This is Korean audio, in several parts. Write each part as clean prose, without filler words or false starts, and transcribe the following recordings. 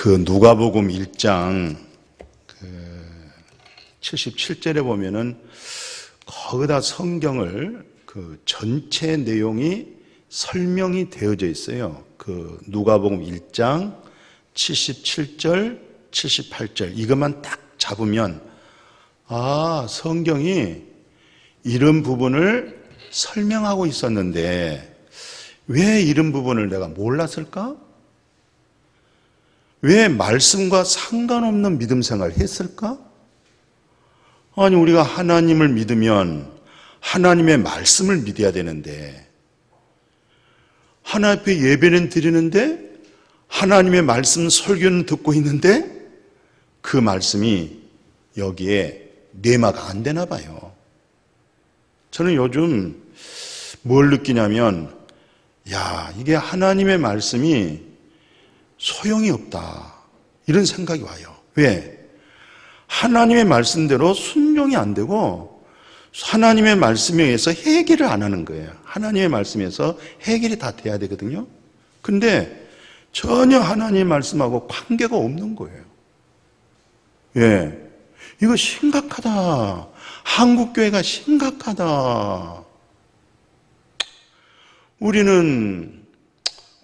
그 누가복음 1장 77절에 보면은 거기다 성경을 그 전체 내용이 설명이 되어져 있어요. 그 누가복음 1장 77절, 78절 이것만 딱 잡으면 성경이 이런 부분을 설명하고 있었는데 왜 이런 부분을 내가 몰랐을까? 왜 말씀과 상관없는 믿음 생활을 했을까? 아니, 우리가 하나님을 믿으면 하나님의 말씀을 믿어야 되는데, 하나님 앞에 예배는 드리는데, 하나님의 말씀 설교는 듣고 있는데, 그 말씀이 여기에 내마가 안 되나 봐요. 저는 요즘 뭘 느끼냐면, 이게 하나님의 말씀이 소용이 없다. 이런 생각이 와요. 왜? 하나님의 말씀대로 순종이 안 되고 하나님의 말씀에 의해서 해결을 안 하는 거예요. 하나님의 말씀에서 해결이 다 돼야 되거든요. 근데 전혀 하나님의 말씀하고 관계가 없는 거예요. 이거 심각하다. 한국교회가 심각하다.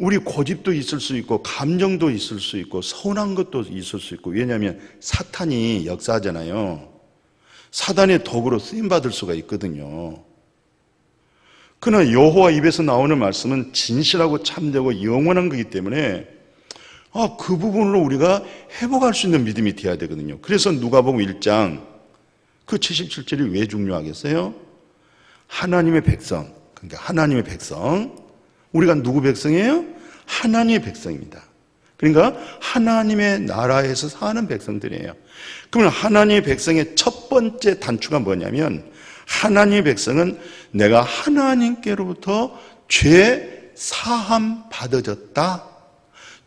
우리 고집도 있을 수 있고 감정도 있을 수 있고 서운한 것도 있을 수 있고, 왜냐하면 사탄이 역사하잖아요. 사단의 도구로 쓰임받을 수가 있거든요. 그러나 여호와 입에서 나오는 말씀은 진실하고 참되고 영원한 거기 때문에 그 부분으로 우리가 회복할 수 있는 믿음이 되어야 되거든요. 그래서 누가복음 1장 그 77절이 왜 중요하겠어요? 하나님의 백성, 그러니까 하나님의 백성, 우리가 누구 백성이에요? 하나님의 백성입니다. 그러니까 하나님의 나라에서 사는 백성들이에요. 그러면 하나님의 백성의 첫 번째 단추가 뭐냐면, 하나님의 백성은 내가 하나님께로부터 죄 사함 받아졌다,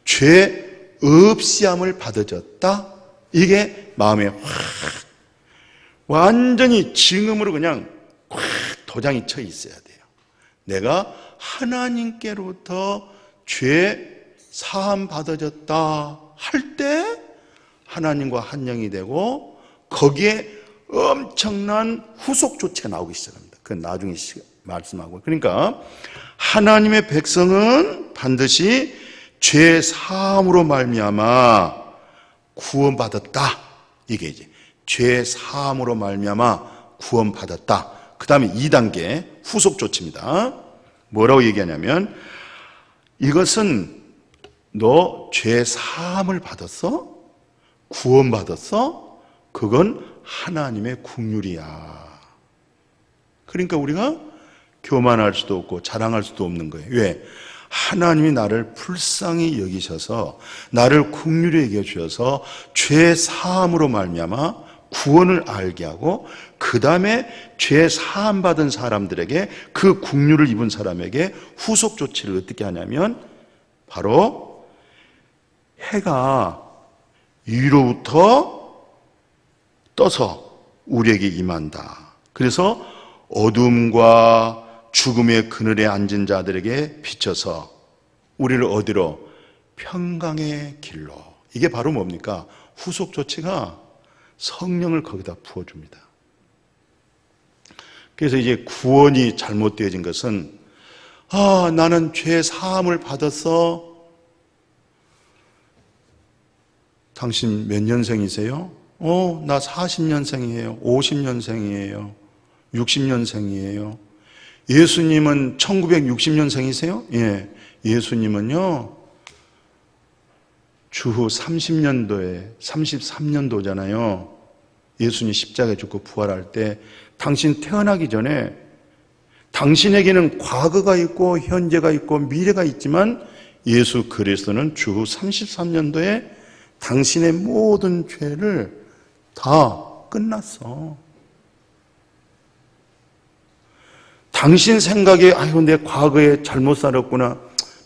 죄 없이함을 받아졌다. 이게 마음에 완전히 징음으로 그냥 도장이 쳐 있어야 돼요. 내가 하나님께로부터 죄 사함 받아졌다 할 때 하나님과 한 영이 되고, 거기에 엄청난 후속 조치가 나오기 시작합니다. 그건 나중에 말씀하고. 그러니까 하나님의 백성은 반드시 죄 사함으로 말미암아 구원받았다. 이게 이제 죄 사함으로 말미암아 구원받았다. 그 다음에 2단계 후속 조치입니다. 뭐라고 얘기하냐면, 이것은 너 죄 사함을 받았어? 구원받았어? 그건 하나님의 긍휼이야. 그러니까 우리가 교만할 수도 없고 자랑할 수도 없는 거예요. 왜? 하나님이 나를 불쌍히 여기셔서 나를 긍휼히 여겨주셔서 죄 사함으로 말미암아 구원을 알게 하고, 그 다음에 죄 사함 받은 사람들에게, 그 긍휼을 입은 사람에게 후속 조치를 어떻게 하냐면, 바로 해가 위로부터 떠서 우리에게 임한다. 그래서 어둠과 죽음의 그늘에 앉은 자들에게 비춰서 우리를 어디로? 평강의 길로. 이게 바로 뭡니까? 후속 조치가 성령을 거기다 부어줍니다. 그래서 이제 구원이 잘못되어진 것은, 나는 죄 사함을 받았어. 당신 몇 년생이세요? 나 40년생이에요. 50년생이에요. 60년생이에요. 예수님은 1960년생이세요? 예. 예수님은요, 주후 30년도에 33년도잖아요. 예수님 십자가에 죽고 부활할 때, 당신 태어나기 전에 당신에게는 과거가 있고 현재가 있고 미래가 있지만, 예수 그리스도는 주후 33년도에 당신의 모든 죄를 다 끝났어. 당신 생각에 내 과거에 잘못 살았구나,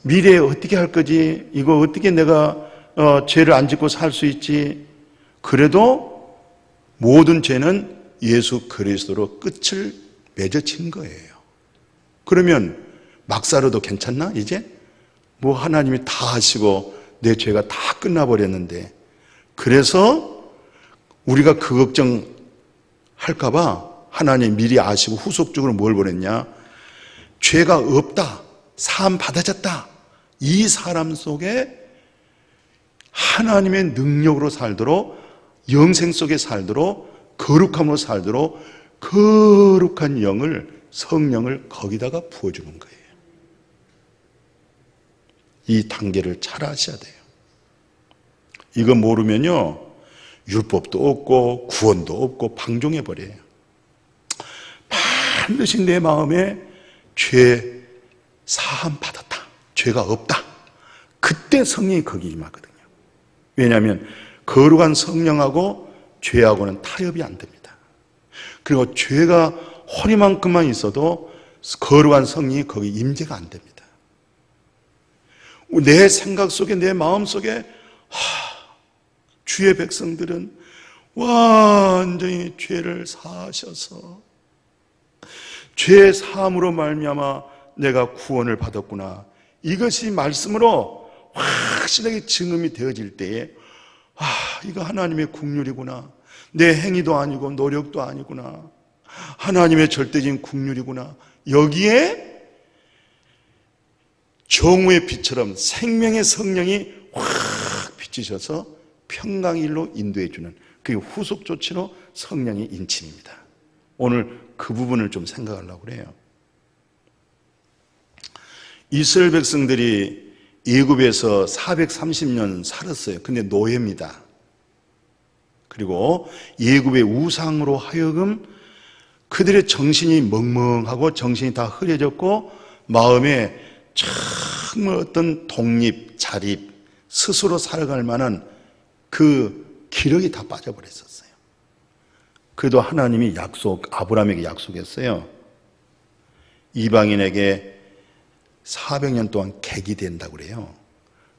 미래에 어떻게 할 거지, 이거 어떻게 내가 죄를 안 짓고 살 수 있지. 그래도 모든 죄는 예수 그리스도로 끝을 맺어진 거예요. 그러면 막 살아도 괜찮나? 이제 하나님이 다 하시고 내 죄가 다 끝나버렸는데, 그래서 우리가 그 걱정 할까봐 하나님 미리 아시고 후속적으로 뭘 보냈냐? 죄가 없다, 사함 받아졌다, 이 사람 속에 하나님의 능력으로 살도록, 영생 속에 살도록, 거룩함으로 살도록 거룩한 영을, 성령을 거기다가 부어주는 거예요. 이 단계를 잘 아셔야 돼요. 이거 모르면요, 율법도 없고 구원도 없고 방종해버려요. 반드시 내 마음에 죄 사함 받았다, 죄가 없다, 그때 성령이 거기 임하거든요. 왜냐하면 거룩한 성령하고 죄하고는 타협이 안 됩니다. 그리고 죄가 허리만큼만 있어도 거룩한 성령이 거기 임재가 안 됩니다. 내 생각 속에, 내 마음 속에 주의 백성들은 완전히 죄를 사하셔서 죄 사함으로 말미암아 내가 구원을 받았구나, 이것이 말씀으로 확실하게 증언이 되어질 때에 이거 하나님의 국률이구나, 내 행위도 아니고 노력도 아니구나, 하나님의 절대적인 국률이구나, 여기에 정오의 빛처럼 생명의 성령이 확 비치셔서 평강일로 인도해 주는 그 후속 조치로 성령의 인침입니다. 오늘 그 부분을 좀 생각하려고 그래요. 이스라엘 백성들이 애굽에서 430년 살았어요. 근데 노예입니다. 그리고 애굽의 우상으로 하여금 그들의 정신이 멍멍하고 정신이 다 흐려졌고 마음에 정말 어떤 독립, 자립, 스스로 살아갈 만한 그 기력이 다 빠져버렸었어요. 그래도 하나님이 아브라함에게 약속했어요. 이방인에게 400년 동안 객이 된다고 그래요.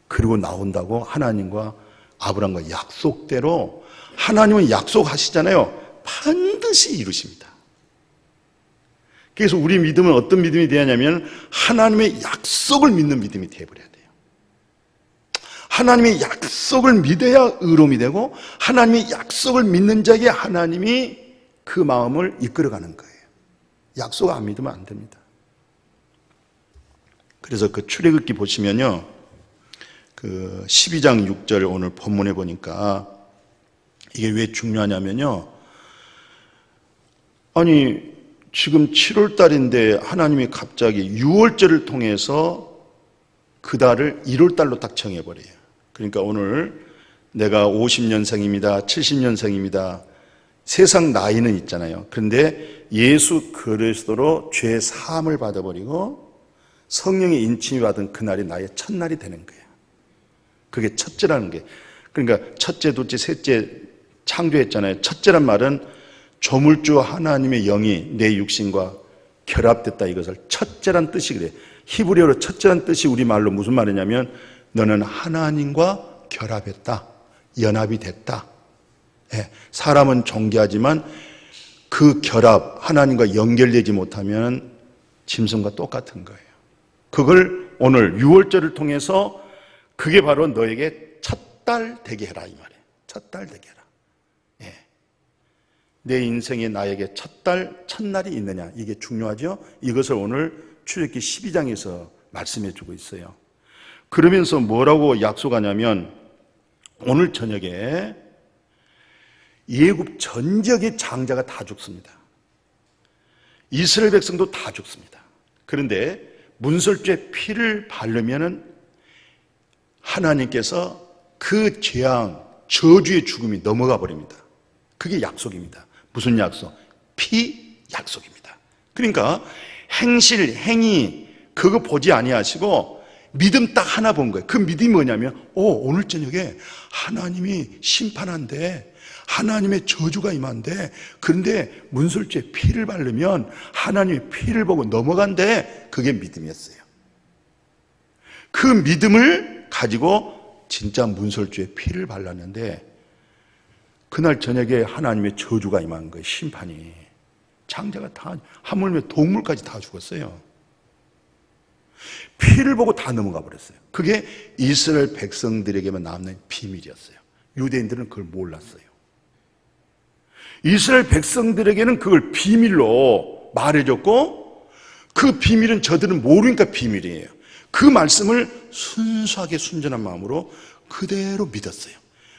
그리고 나온다고 하나님과 아브라함과 약속대로, 하나님은 약속하시잖아요. 반드시 이루십니다. 그래서 우리 믿음은 어떤 믿음이 돼야 하냐면 하나님의 약속을 믿는 믿음이 되어버려야 돼요. 하나님의 약속을 믿어야 의로움이 되고, 하나님의 약속을 믿는 자에게 하나님이 그 마음을 이끌어가는 거예요. 약속 안 믿으면 안 됩니다. 그래서 그 출애굽기 보시면요, 그 12장 6절 오늘 본문에 보니까 이게 왜 중요하냐면요, 아니 지금 7월 달인데 하나님이 갑자기 6월절을 통해서 그 달을 1월 달로 딱 정해버려요. 그러니까 오늘 내가 50년생입니다, 70년생입니다, 세상 나이는 있잖아요. 그런데 예수 그리스도로 죄 사함을 받아버리고 성령의 인침이 받은 그날이 나의 첫날이 되는 거예요. 그게 첫째라는 게, 그러니까 첫째, 둘째, 셋째 창조했잖아요. 첫째란 말은 조물주 하나님의 영이 내 육신과 결합됐다, 이것을 첫째란 뜻이 그래요. 히브리어로 첫째란 뜻이 우리말로 무슨 말이냐면 너는 하나님과 결합했다, 연합이 됐다. 예, 사람은 존귀하지만 그 결합, 하나님과 연결되지 못하면 짐승과 똑같은 거예요. 그걸 오늘 6월절을 통해서 그게 바로 너에게 첫 달 되게 해라, 이 말이에요. 첫 달 되게 해라. 예. 내 인생에 나에게 첫 달, 첫날이 있느냐, 이게 중요하죠. 이것을 오늘 출애굽기 12장에서 말씀해 주고 있어요. 그러면서 뭐라고 약속하냐면 오늘 저녁에 애굽 전 지역의 장자가 다 죽습니다. 이스라엘 백성도 다 죽습니다. 그런데 문설주의 피를 바르면은 하나님께서 그 재앙, 저주의 죽음이 넘어가 버립니다. 그게 약속입니다. 무슨 약속? 피 약속입니다. 그러니까 행실, 행위 그거 보지 아니하시고 믿음 딱 하나 본 거예요. 그 믿음이 뭐냐면 오늘 저녁에 하나님이 심판한대, 하나님의 저주가 임한대, 그런데 문설주에 피를 바르면 하나님의 피를 보고 넘어간대. 그게 믿음이었어요. 그 믿음을 가지고 진짜 문설주에 피를 발랐는데 그날 저녁에 하나님의 저주가 임한 거예요. 심판이. 장자가 다, 하물며 동물까지 다 죽었어요. 피를 보고 다 넘어가 버렸어요. 그게 이스라엘 백성들에게만 남는 비밀이었어요. 유대인들은 그걸 몰랐어요. 이스라엘 백성들에게는 그걸 비밀로 말해줬고, 그 비밀은 저들은 모르니까 비밀이에요. 그 말씀을 순수하게 순전한 마음으로 그대로 믿었어요.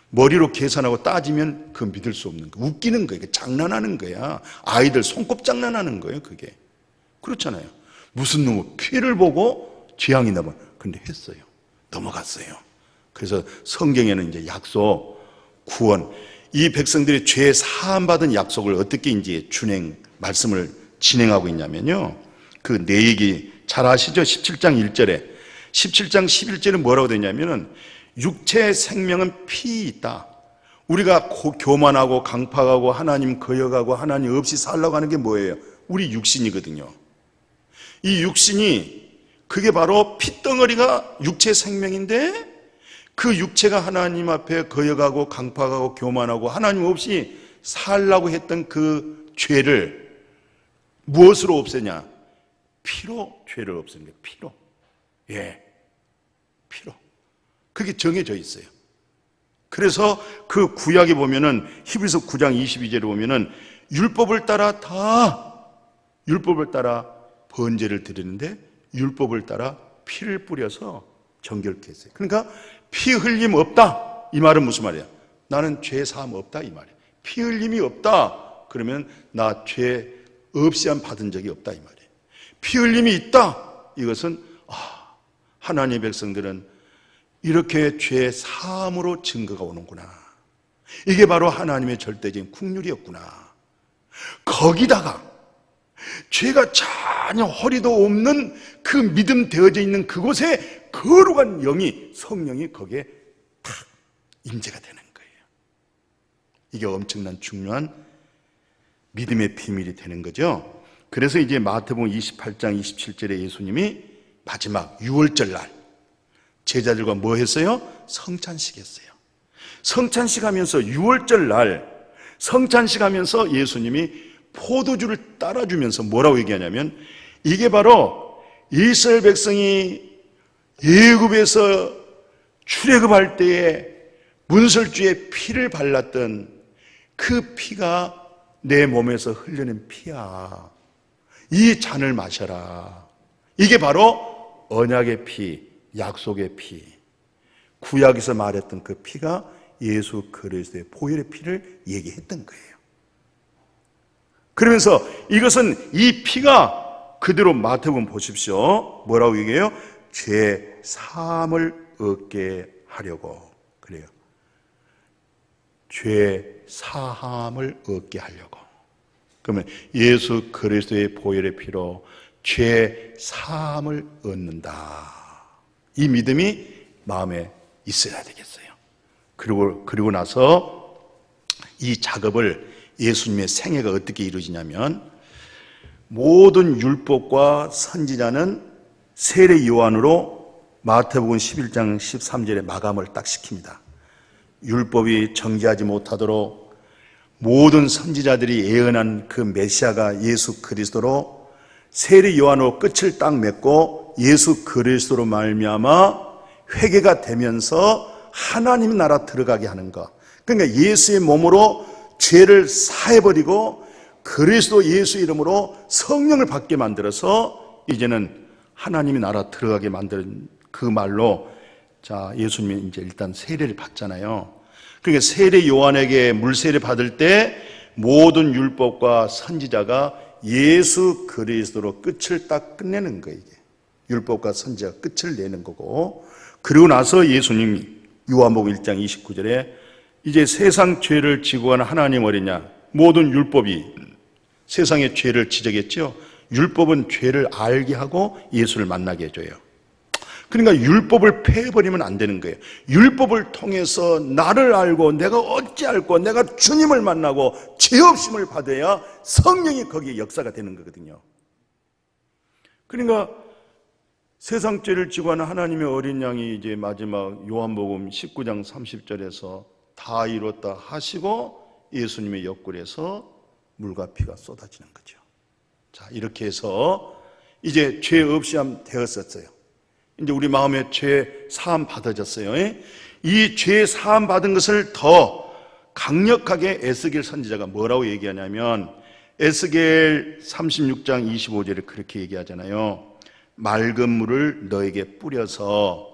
머리로 계산하고 따지면 그 믿을 수 없는 거, 웃기는 거예요. 장난하는 거야. 아이들 손꼽 장난하는 거예요. 그게 그렇잖아요. 무슨 놈의 피를 보고 재앙이 나면, 근데 했어요. 넘어갔어요. 그래서 성경에는 이제 약속, 구원, 이 백성들이 죄 사함 받은 약속을 어떻게 이제 말씀을 진행하고 있냐면요. 그 내 얘기 잘 아시죠? 17장 1절에 17장 11절에 뭐라고 되냐면은 육체의 생명은 피 있다. 우리가 교만하고 강팍하고 하나님 거역하고 하나님 없이 살라고 하는 게 뭐예요? 우리 육신이거든요. 이 육신이 그게 바로 핏덩어리가 육체의 생명인데, 그 육체가 하나님 앞에 거역하고 강팍하고 교만하고 하나님 없이 살라고 했던 그 죄를 무엇으로 없애냐? 피로 죄를 없앱니다. 피로. 예. 피로. 그게 정해져 있어요. 그래서 그 구약에 보면은 히브리서 9장 22절에 보면은 율법을 따라 번제를 드리는데 율법을 따라 피를 뿌려서 정결케 했어요. 그러니까 피 흘림 없다, 이 말은 무슨 말이야? 나는 죄 사함 없다, 이 말이야. 피 흘림이 없다 그러면 나 죄 없이 한 받은 적이 없다, 이 말이에요. 피 흘림이 있다, 이것은 하나님의 백성들은 이렇게 죄 사함으로 증거가 오는구나. 이게 바로 하나님의 절대적인 국률이었구나. 거기다가 죄가 전혀 허리도 없는 그 믿음 되어져 있는 그곳에 거룩한 영이, 성령이 거기에 탁 임재가 되는 거예요. 이게 엄청난 중요한 믿음의 비밀이 되는 거죠. 그래서 이제 마태복음 28장 27절에 예수님이 마지막 유월절 날 제자들과 뭐 했어요? 성찬식 했어요. 성찬식 하면서 유월절 날 성찬식 하면서 예수님이 포도주를 따라주면서 뭐라고 얘기하냐면, 이게 바로 이스라엘 백성이 애굽에서 출애굽할 때에 문설주에 피를 발랐던 그 피가 내 몸에서 흘러낸 피야. 이 잔을 마셔라. 이게 바로 언약의 피, 약속의 피, 구약에서 말했던 그 피가 예수 그리스도의 보혈의 피를 얘기했던 거예요. 그러면서 이것은 이 피가 그대로 마태복음 보십시오. 뭐라고 얘기해요? 죄 사함을 얻게 하려고. 그래요. 죄 사함을 얻게 하려고. 그러면 예수 그리스도의 보혈의 피로 죄 사함을 얻는다. 이 믿음이 마음에 있어야 되겠어요. 그리고 나서 이 작업을 예수님의 생애가 어떻게 이루어지냐면, 모든 율법과 선지자는 세례 요한으로 마태복음 11장 13절에 마감을 딱 시킵니다. 율법이 정죄하지 못하도록 모든 선지자들이 예언한 그 메시아가 예수 그리스도로 세례 요한으로 끝을 딱 맺고 예수 그리스도로 말미암아 회개가 되면서 하나님 나라 들어가게 하는 것. 그러니까 예수의 몸으로 죄를 사해버리고 그리스도 예수 이름으로 성령을 받게 만들어서 이제는 하나님의 나라 들어가게 만드는 그 말로, 자, 예수님이 이제 일단 세례를 받잖아요. 그러니까 세례 요한에게 물세례 받을 때 모든 율법과 선지자가 예수 그리스도로 끝을 딱 끝내는 거예요. 이게 율법과 선지자가 끝을 내는 거고, 그리고 나서 예수님이 요한복음 1장 29절에 이제 세상 죄를 지고 가는 하나님 어리냐, 모든 율법이 세상의 죄를 지적했죠. 율법은 죄를 알게 하고 예수를 만나게 해줘요. 그러니까 율법을 폐해버리면 안 되는 거예요. 율법을 통해서 나를 알고 내가 어찌 알고 내가 주님을 만나고 죄 없음을 받아야 성령이 거기에 역사가 되는 거거든요. 그러니까 세상 죄를 지고 하는 하나님의 어린 양이 이제 마지막 요한복음 19장 30절에서 다 이뤘다 하시고 예수님의 옆구리에서 물과 피가 쏟아지는 거죠. 자, 이렇게 해서 이제 죄 없이 함 되었었어요. 이제 우리 마음에 죄 사함 받아졌어요. 이 죄 사함 받은 것을 더 강력하게 에스겔 선지자가 뭐라고 얘기하냐면 에스겔 36장 25절에 그렇게 얘기하잖아요. 맑은 물을 너에게 뿌려서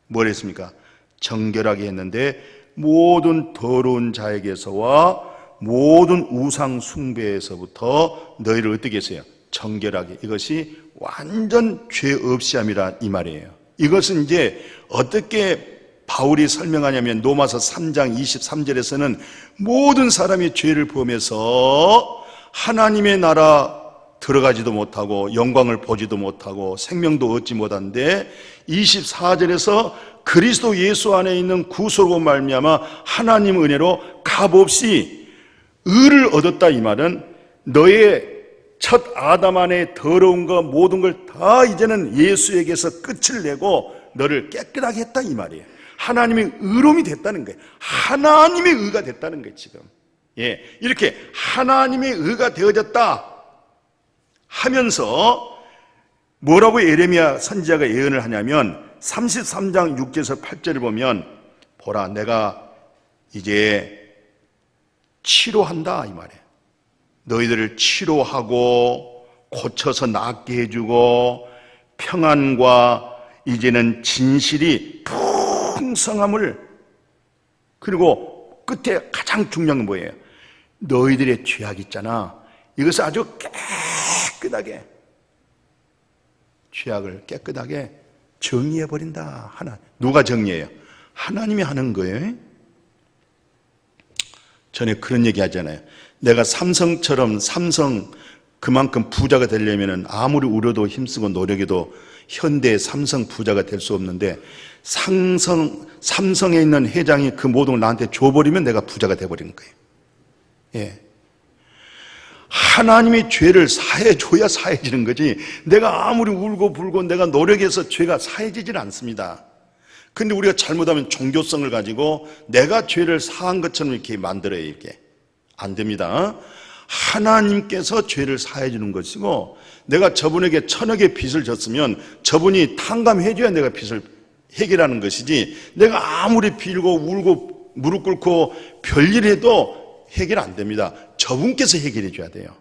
뭘 했습니까? 정결하게 했는데 모든 더러운 자에게서와 모든 우상 숭배에서부터 너희를 어떻게 했어요? 정결하게. 이것이 완전 죄 없이 함이라 이 말이에요. 이것은 이제 어떻게 바울이 설명하냐면 로마서 3장 23절에서는 모든 사람이 죄를 범해서 하나님의 나라 들어가지도 못하고 영광을 보지도 못하고 생명도 얻지 못한데 24절에서 그리스도 예수 안에 있는 구속으로 말미암아 하나님 은혜로 값없이 의를 얻었다. 이 말은 너의 첫 아담 안에 더러운 것 모든 걸 다 이제는 예수에게서 끝을 내고 너를 깨끗하게 했다 이 말이에요. 하나님의 의로움이 됐다는 거예요. 하나님의 의가 됐다는 거예요 지금. 이렇게 하나님의 의가 되어졌다 하면서 뭐라고 예레미야 선지자가 예언을 하냐면 33장 6절에서 8절을 보면 보라 내가 이제 치료한다 이 말이에요. 너희들을 치료하고 고쳐서 낫게 해주고 평안과 이제는 진실이 풍성함을 그리고 끝에 가장 중요한 건 뭐예요? 너희들의 죄악 있잖아. 이것을 아주 깨끗하게 죄악을 깨끗하게 정리해버린다. 하나 누가 정리해요? 하나님이 하는 거예요. 전에 그런 얘기 하잖아요. 내가 삼성처럼 그만큼 부자가 되려면 아무리 우려도 힘쓰고 노력해도 현대 삼성 부자가 될 수 없는데 삼성에 있는 회장이 그 모든 걸 나한테 줘버리면 내가 부자가 돼버리는 거예요. 하나님이 죄를 사해줘야 사해지는 거지 내가 아무리 울고 불고 내가 노력해서 죄가 사해지질 않습니다. 근데 우리가 잘못하면 종교성을 가지고 내가 죄를 사한 것처럼 이렇게 만들어요. 이렇게 안 됩니다. 하나님께서 죄를 사해 주는 것이고 내가 저분에게 1000억의 빚을 졌으면 저분이 탕감해 줘야 내가 빚을 해결하는 것이지 내가 아무리 빌고 울고 무릎 꿇고 별일 해도 해결 안 됩니다. 저분께서 해결해 줘야 돼요.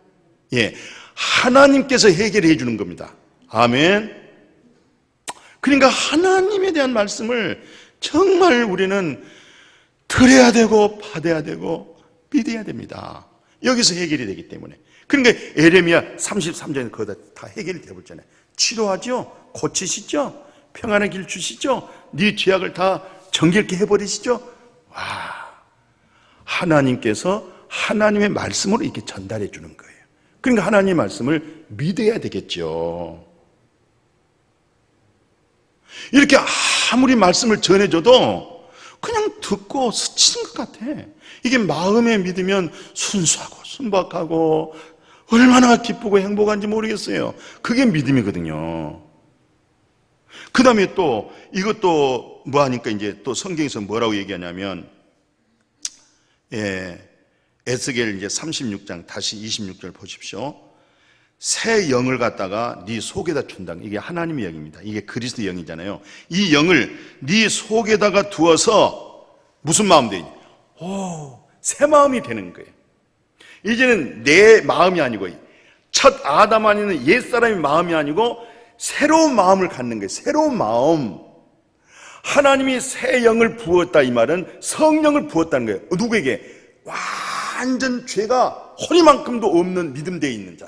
하나님께서 해결해 주는 겁니다. 아멘. 그러니까 하나님에 대한 말씀을 정말 우리는 들어야 되고 받아야 되고 믿어야 됩니다. 여기서 해결이 되기 때문에. 그러니까 예레미야 33장에 거기다 다 해결이 되어버렸잖아요. 치료하죠? 고치시죠? 평안의 길 주시죠? 네 죄악을 다 정결케 해버리시죠? 와, 하나님께서 하나님의 말씀으로 이렇게 전달해 주는 거예요. 그러니까 하나님의 말씀을 믿어야 되겠죠. 이렇게 아무리 말씀을 전해줘도 그냥 듣고 스치는 것 같아. 이게 마음에 믿으면 순수하고 순박하고 얼마나 기쁘고 행복한지 모르겠어요. 그게 믿음이거든요. 그 다음에 또 이것도 뭐 하니까 이제 또 성경에서 뭐라고 얘기하냐면 에스겔 이제 36장 다시 26절 보십시오. 새 영을 갖다가 네 속에다 준다. 이게 하나님의 영입니다. 이게 그리스도 영이잖아요. 이 영을 네 속에다가 두어서 무슨 마음 되니? 새 마음이 되는 거예요. 이제는 내 마음이 아니고 첫 아담 안에 있는 옛사람의 마음이 아니고 새로운 마음을 갖는 거예요. 새로운 마음. 하나님이 새 영을 부었다 이 말은 성령을 부었다는 거예요. 누구에게? 완전 죄가 허리만큼도 없는 믿음되어 있는 자,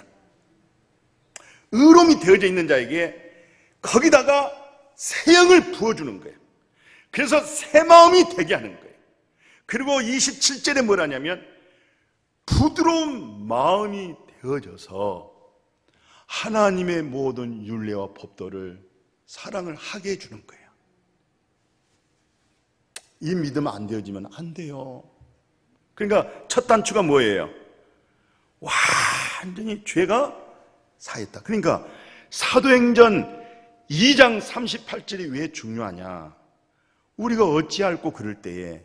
의로움이 되어져 있는 자에게 거기다가 새 영을 부어주는 거예요. 그래서 새 마음이 되게 하는 거예요. 그리고 27절에 뭐라냐면 부드러운 마음이 되어져서 하나님의 모든 율례와 법도를 사랑을 하게 해주는 거예요. 이 믿음 안 되어지면 안 돼요. 그러니까 첫 단추가 뭐예요? 완전히 죄가 사했다. 그러니까 사도행전 2장 38절이 왜 중요하냐? 우리가 어찌할꼬 그럴 때에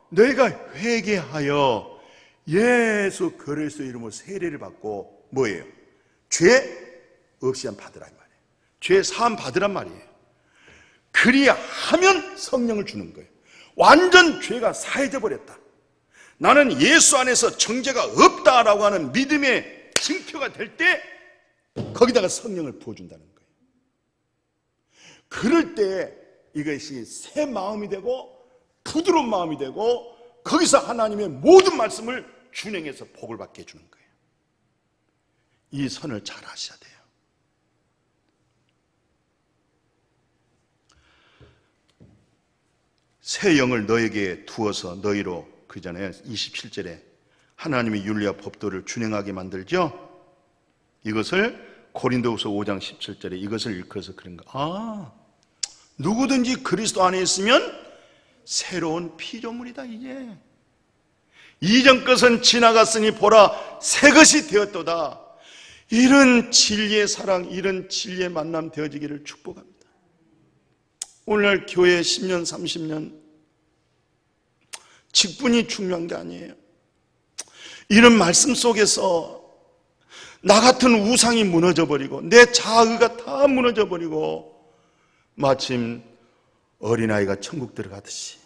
너희가 회개하여 예수 그리스도의 이름으로 세례를 받고 뭐예요? 죄 없이 한 받으라 이 말이에요. 죄 사함 받으란 말이에요. 그리하면 성령을 주는 거예요. 완전 죄가 사해져 버렸다, 나는 예수 안에서 정죄가 없다라고 하는 믿음의 증표가 될 때 거기다가 성령을 부어준다는 거예요. 그럴 때 이것이 새 마음이 되고 부드러운 마음이 되고 거기서 하나님의 모든 말씀을 준행해서 복을 받게 해주는 거예요. 이 선을 잘 하셔야 돼요. 새 영을 너에게 두어서 너희로, 그 전에 27절에 하나님의 윤리와 법도를 준행하게 만들죠. 이것을 고린도후서 5장 17절에 이것을 일컬어서 그런 거. 누구든지 그리스도 안에 있으면 새로운 피조물이다. 이제 이전 것은 지나갔으니 보라 새 것이 되었도다. 이런 진리의 사랑, 이런 진리의 만남 되어지기를 축복합니다. 오늘날 교회 10년 30년 직분이 중요한 게 아니에요. 이런 말씀 속에서 나 같은 우상이 무너져버리고 내 자아가 다 무너져버리고 마침 어린아이가 천국 들어가듯이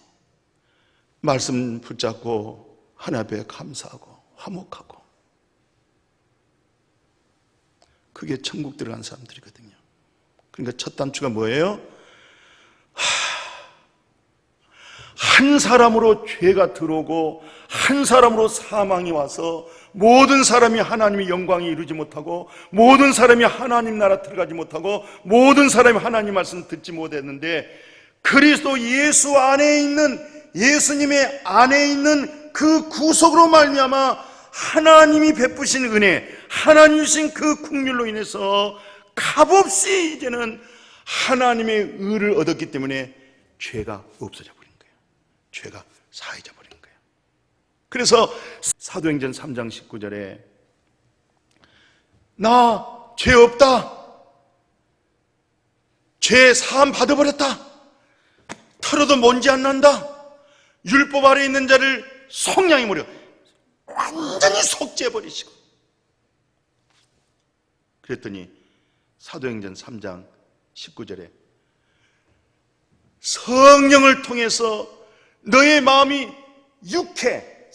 말씀 붙잡고 하나님 앞에 감사하고 화목하고, 그게 천국 들어간 사람들이거든요. 그러니까 첫 단추가 뭐예요? 한 사람으로 죄가 들어오고 한 사람으로 사망이 와서 모든 사람이 하나님의 영광에 이르지 못하고 모든 사람이 하나님 나라 들어가지 못하고 모든 사람이 하나님 말씀 듣지 못했는데, 그리스도 예수 안에 있는, 예수님의 안에 있는 그 구속으로 말미암아 하나님이 베푸신 은혜, 하나님 주신 그 긍휼로 인해서 값없이 이제는 하나님의 의를 얻었기 때문에 죄가 없어져 버린 거예요. 죄가 사해져 버린 거예요. 그래서 사도행전 3장 19절에 나 죄 없다, 죄 사함 받아버렸다, 털어도 먼지 안 난다, 율법 아래 있는 자를 속량해 버려 완전히 속죄해버리시고, 그랬더니 사도행전 3장 19절에 성령을 통해서 너의 마음이 유쾌하게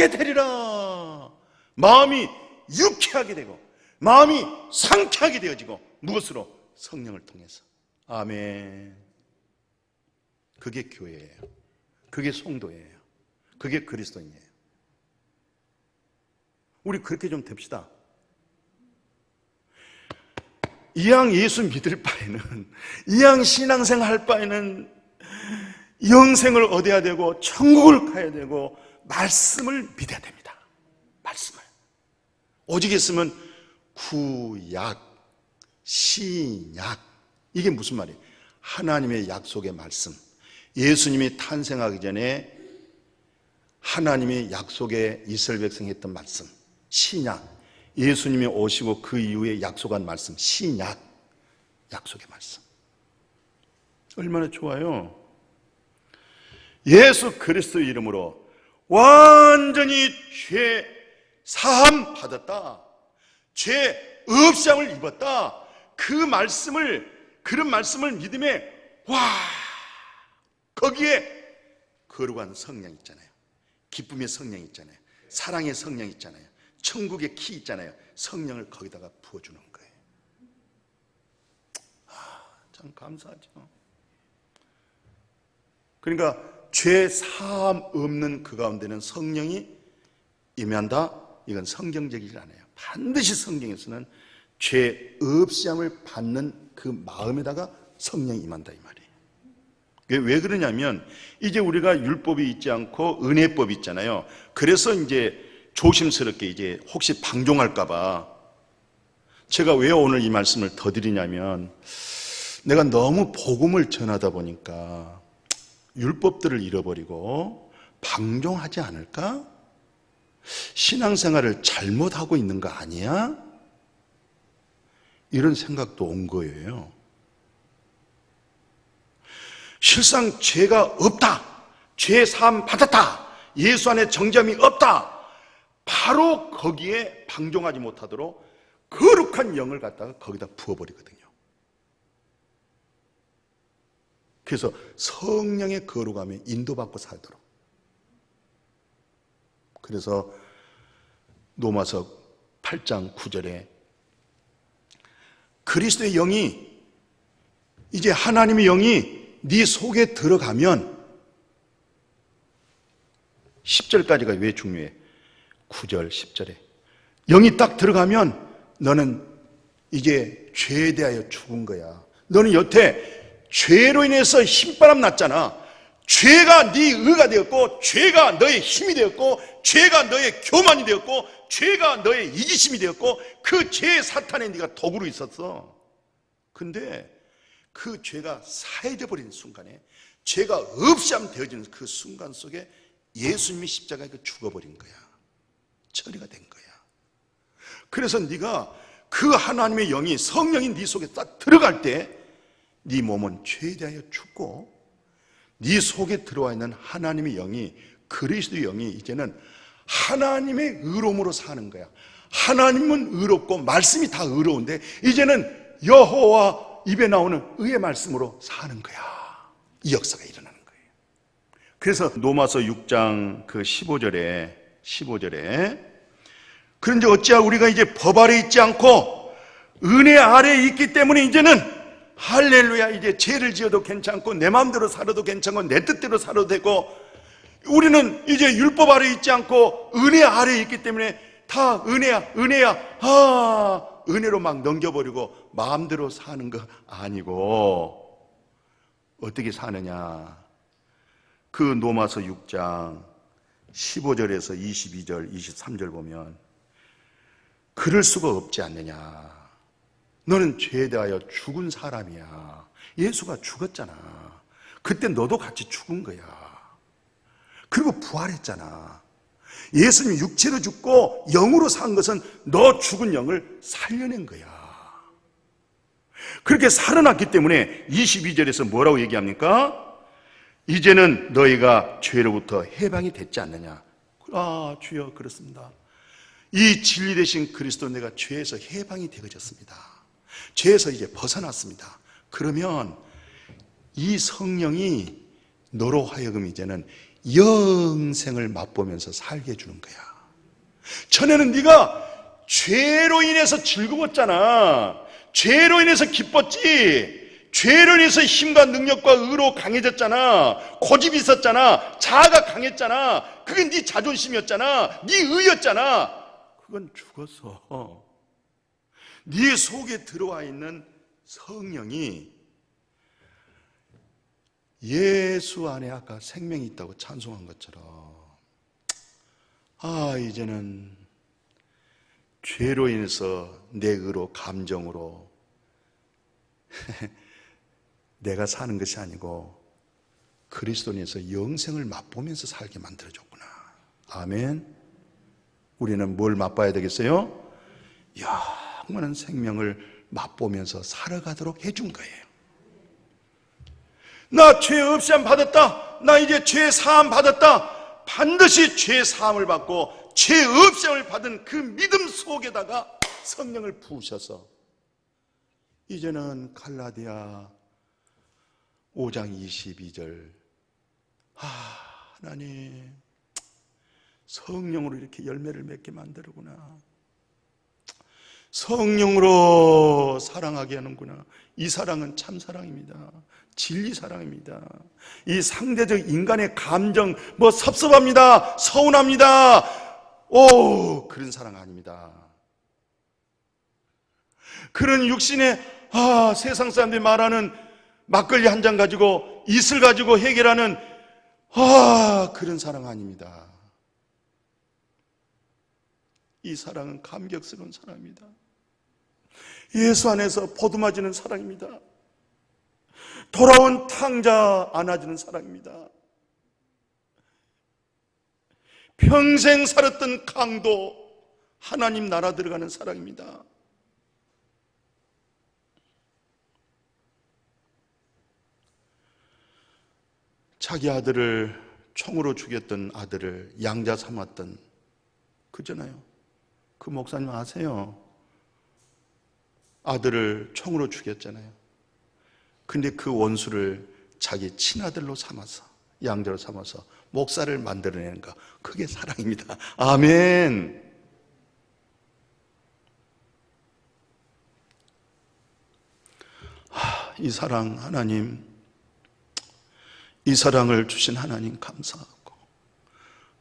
되리라. 마음이 유쾌하게 되고 마음이 상쾌하게 되어지고, 무엇으로? 성령을 통해서. 아멘. 그게 교회예요. 그게 성도예요. 그게 그리스도인이에요. 우리 그렇게 좀 됩시다. 이왕 예수 믿을 바에는, 이왕 신앙생활 할 바에는 영생을 얻어야 되고 천국을 가야 되고 말씀을 믿어야 됩니다. 말씀을. 오직 있으면 구약, 신약, 이게 무슨 말이에요? 하나님의 약속의 말씀. 예수님이 탄생하기 전에 하나님의 약속에 이스라엘 백성이 했던 말씀, 신약. 예수님이 오시고 그 이후에 약속한 말씀, 신약, 약속의 말씀. 얼마나 좋아요. 예수 그리스도 이름으로 완전히 죄 사함 받았다, 죄 없이함을 입었다. 그 말씀을, 그런 말씀을 믿음에, 거기에 거룩한 성령 있잖아요. 기쁨의 성령 있잖아요. 사랑의 성령 있잖아요. 천국의 키 있잖아요. 성령을 거기다가 부어주는 거예요. 참 감사하죠. 그러니까 죄 사함 없는 그 가운데는 성령이 임한다. 이건 성경적이지 않아요. 반드시 성경에서는 죄 없이함을 받는 그 마음에다가 성령이 임한다 이 말이에요. 왜 그러냐면 이제 우리가 율법이 있지 않고 은혜법이 있잖아요. 그래서 이제 조심스럽게 이제 혹시 방종할까봐 제가 왜 오늘 이 말씀을 더 드리냐면, 내가 너무 복음을 전하다 보니까 율법들을 잃어버리고 방종하지 않을까? 신앙생활을 잘못하고 있는 거 아니야? 이런 생각도 온 거예요. 실상 죄가 없다, 죄 사함 받았다, 예수 안에 정죄함이 없다, 바로 거기에 방종하지 못하도록 거룩한 영을 갖다가 거기다 부어버리거든요. 그래서 성령의 거룩함에 인도받고 살도록. 그래서 로마서 8장 9절에 그리스도의 영이, 이제 하나님의 영이 네 속에 들어가면, 10절까지가 왜 중요해? 9절 10절에 영이 딱 들어가면 너는 이제 죄에 대하여 죽은 거야. 너는 여태 죄로 인해서 힘바람 났잖아. 죄가 네 의가 되었고, 죄가 너의 힘이 되었고, 죄가 너의 교만이 되었고, 죄가 너의 이기심이 되었고, 그 죄의 사탄에 네가 도구로 있었어. 근데 그 죄가 사해져 버린 순간에, 죄가 없이 하면 되어지는 그 순간 속에 예수님이 십자가에 죽어버린 거야. 처리가 된 거야. 그래서 네가 그 하나님의 영이, 성령이 네 속에 딱 들어갈 때 네 몸은 죄에 대하여 죽고, 네 속에 들어와 있는 하나님의 영이, 그리스도의 영이 이제는 하나님의 의로움으로 사는 거야. 하나님은 의롭고 말씀이 다 의로운데 이제는 여호와 입에 나오는 의의 말씀으로 사는 거야. 이 역사가 일어나는 거예요. 그래서 로마서 6장 그 15절에 그런데 어찌하여 우리가 이제 법 아래 있지 않고 은혜 아래에 있기 때문에 이제는 할렐루야, 이제 죄를 지어도 괜찮고 내 마음대로 살아도 괜찮고 내 뜻대로 살아도 되고, 우리는 이제 율법 아래 있지 않고 은혜 아래에 있기 때문에 다 은혜야, 은혜로 막 넘겨버리고 마음대로 사는 거 아니고 어떻게 사느냐. 그 로마서 6장 15절에서 22절 23절 보면 그럴 수가 없지 않느냐. 너는 죄에 대하여 죽은 사람이야. 예수가 죽었잖아. 그때 너도 같이 죽은 거야. 그리고 부활했잖아. 예수님이 육체로 죽고 영으로 산 것은 너 죽은 영을 살려낸 거야. 그렇게 살아났기 때문에 22절에서 뭐라고 얘기합니까? 이제는 너희가 죄로부터 해방이 됐지 않느냐. 아, 주여, 그렇습니다. 이 진리 되신 그리스도, 내가 죄에서 해방이 되어졌습니다. 죄에서 이제 벗어났습니다. 그러면 이 성령이 너로 하여금 이제는 영생을 맛보면서 살게 해주는 거야. 전에는 네가 죄로 인해서 즐거웠잖아. 죄로 인해서 기뻤지. 죄로 인해서 힘과 능력과 의로 강해졌잖아. 고집이 있었잖아. 자아가 강했잖아. 그게 네 자존심이었잖아. 네 의였잖아. 그건 죽었어. 네 속에 들어와 있는 성령이, 예수 안에 아까 생명이 있다고 찬송한 것처럼, 이제는 죄로 인해서 내 의로, 감정으로 내가 사는 것이 아니고 그리스도인에서 영생을 맛보면서 살게 만들어줬구나. 아멘. 우리는 뭘 맛봐야 되겠어요? 영원한 생명을 맛보면서 살아가도록 해준 거예요. 나 죄 없이 안 받았다. 나 이제 죄 사함 받았다. 반드시 죄 사함을 받고 죄 없이 함을 받은 그 믿음 속에다가 성령을 부으셔서 이제는 갈라디아 5장 22절, 하나님 성령으로 이렇게 열매를 맺게 만들구나. 성령으로 사랑하게 하는구나. 이 사랑은 참 사랑입니다. 진리 사랑입니다. 이 상대적 인간의 감정, 섭섭합니다, 서운합니다, 그런 사랑 아닙니다. 그런 육신의 세상 사람들이 말하는 막걸리 한 잔 가지고, 이슬 가지고 해결하는 그런 사랑 아닙니다. 이 사랑은 감격스러운 사랑입니다. 예수 안에서 보듬어지는 사랑입니다. 돌아온 탕자 안아주는 사랑입니다. 평생 살았던 강도 하나님 나라 들어가는 사랑입니다. 자기 아들을 총으로 죽였던 아들을 양자 삼았던 그잖아요. 그 목사님 아세요? 아들을 총으로 죽였잖아요. 근데 그 원수를 자기 친아들로 삼아서, 양자로 삼아서 목사를 만들어내는 것, 그게 사랑입니다. 아멘. 이 사랑 하나님, 이 사랑을 주신 하나님 감사하고,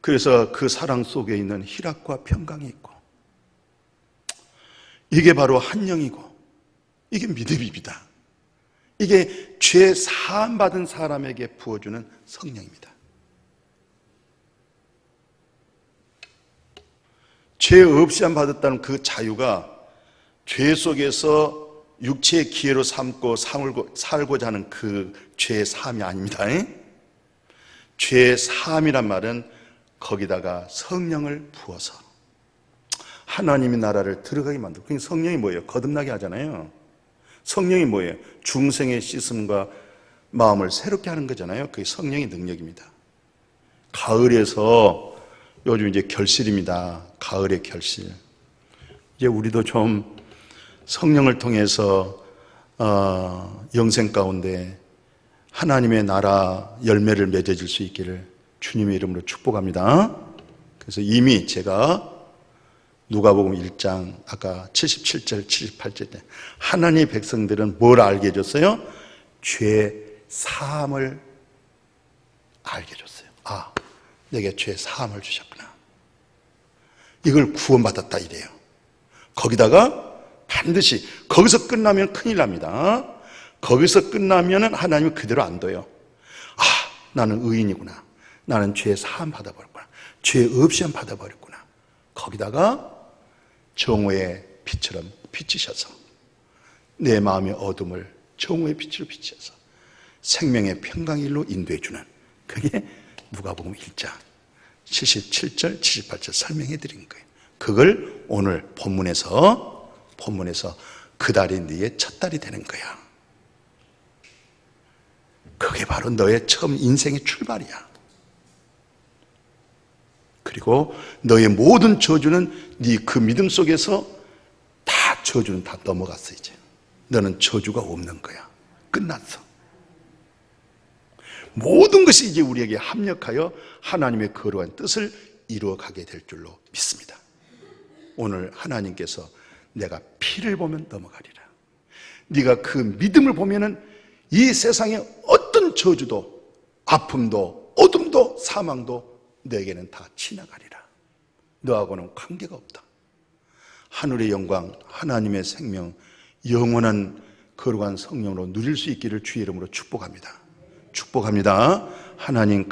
그래서 그 사랑 속에 있는 희락과 평강이 있고, 이게 바로 한영이고, 이게 믿음입니다. 이게 죄 사함 받은 사람에게 부어주는 성령입니다. 죄 없이 안 받았다는 그 자유가 죄 속에서 육체의 기회로 삼고 살고자 하는 그 죄 사함이 아닙니다. 죄 사함이란 말은 거기다가 성령을 부어서 하나님의 나라를 들어가게 만들고, 그러니까 성령이 뭐예요? 거듭나게 하잖아요. 성령이 뭐예요? 중생의 씻음과 마음을 새롭게 하는 거잖아요. 그게 성령의 능력입니다. 가을에서 요즘 이제 결실입니다. 가을의 결실. 이제 우리도 좀 성령을 통해서 영생 가운데 하나님의 나라 열매를 맺어질 수 있기를 주님의 이름으로 축복합니다. 그래서 이미 제가 누가복음 1장 아까 77절 78절 때 하나님의 백성들은 뭘 알게 해줬어요? 죄 사함을 알게 해줬어요. 아, 내게 죄 사함을 주셨구나. 이걸 구원받았다 이래요. 거기다가 반드시 거기서 끝나면 큰일 납니다. 거기서 끝나면 하나님은 그대로 안 둬요. 아, 나는 의인이구나. 나는 죄 사함 받아버렸구나. 죄 없이 안 받아버렸구나. 거기다가 정오의 빛처럼 비치셔서 내 마음의 어둠을 정오의 빛으로 비치셔서 생명의 평강의 일로 인도해 주는, 그게 누가복음 1장 77절 78절 설명해 드린 거예요. 그걸 오늘 본문에서 그 달이 네의 첫 달이 되는 거야. 그게 바로 너의 처음 인생의 출발이야. 그리고 너의 모든 저주는 네 그 믿음 속에서 다 저주는 다 넘어갔어. 이제 너는 저주가 없는 거야. 끝났어. 모든 것이 이제 우리에게 합력하여 하나님의 거룩한 뜻을 이루어가게 될 줄로 믿습니다. 오늘 하나님께서 내가 피를 보면 넘어가리라, 네가 그 믿음을 보면은 이 세상의 어떤 저주도 아픔도 어둠도 사망도 너에게는 다 지나가리라. 너하고는 관계가 없다. 하늘의 영광, 하나님의 생명, 영원한 거룩한 성령으로 누릴 수 있기를 주의 이름으로 축복합니다. 축복합니다. 하나님